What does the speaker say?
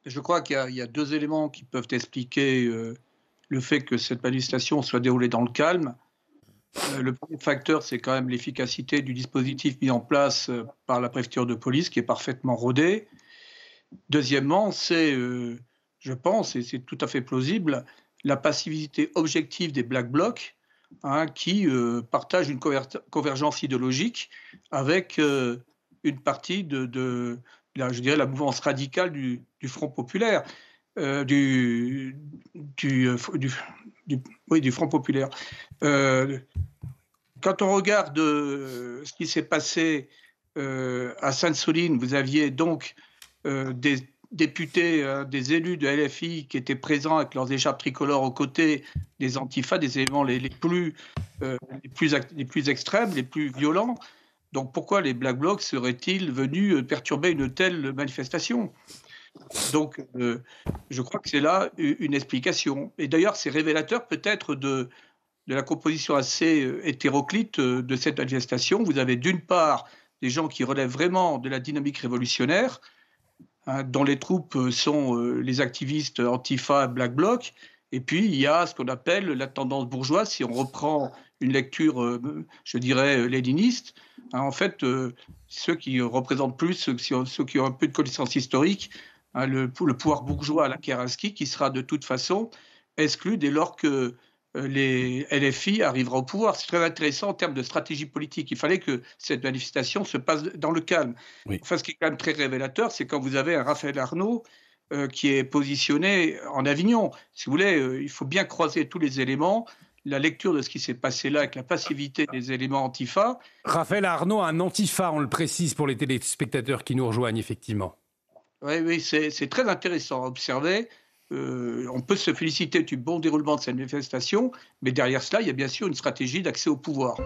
Je crois qu'il y a 2 éléments qui peuvent expliquer, le fait que cette manifestation soit déroulée dans le calme. Le premier facteur, c'est quand même l'efficacité du dispositif mis en place, par la préfecture de police qui est parfaitement rodé. Deuxièmement, c'est, je pense et c'est tout à fait plausible, la passivité objective des Black Blocs, hein, qui, partagent une convergence idéologique avec, une partie de la je dirais la mouvance radicale du Front populaire, du du oui, du Front populaire. Heu, Quand on regarde, ce qui s'est passé, à Sainte-Soline, vous aviez donc, des députés, des élus de LFI qui étaient présents avec leurs écharpes tricolores aux côtés des antifas, des éléments les plus extrêmes, les plus violents. Donc pourquoi les Black Blocs seraient-ils venus, perturber une telle manifestation? Donc, je crois que c'est là une explication et d'ailleurs c'est révélateur peut-être de la composition assez, hétéroclite, de cette manifestation. Vous avez d'une part des gens qui relèvent vraiment de la dynamique révolutionnaire, hein, dont les troupes, sont, les activistes Antifa, Black Bloc et puis il y a ce qu'on appelle la tendance bourgeoise, si on reprend une lecture, je dirais, léniniste. Hein, en fait, ceux qui représentent plus, ceux qui ont un peu de connaissance historique, hein, le pouvoir bourgeois à la Kérenski qui sera de toute façon exclu dès lors que, les LFI arrivera au pouvoir. C'est très intéressant en termes de stratégie politique. Il fallait que cette manifestation se passe dans le calme. Oui. Enfin, ce qui est quand même très révélateur, c'est quand vous avez un Raphaël Arnaud, qui est positionné en Avignon. Si vous voulez, il faut bien croiser tous les éléments. La lecture de ce qui s'est passé là avec la passivité des éléments antifa. Raphaël Arnaud, un antifa, on le précise pour les téléspectateurs qui nous rejoignent, effectivement. Oui, oui, c'est très intéressant à observer. On peut se féliciter du bon déroulement de cette manifestation, mais derrière cela, il y a bien sûr une stratégie d'accès au pouvoir.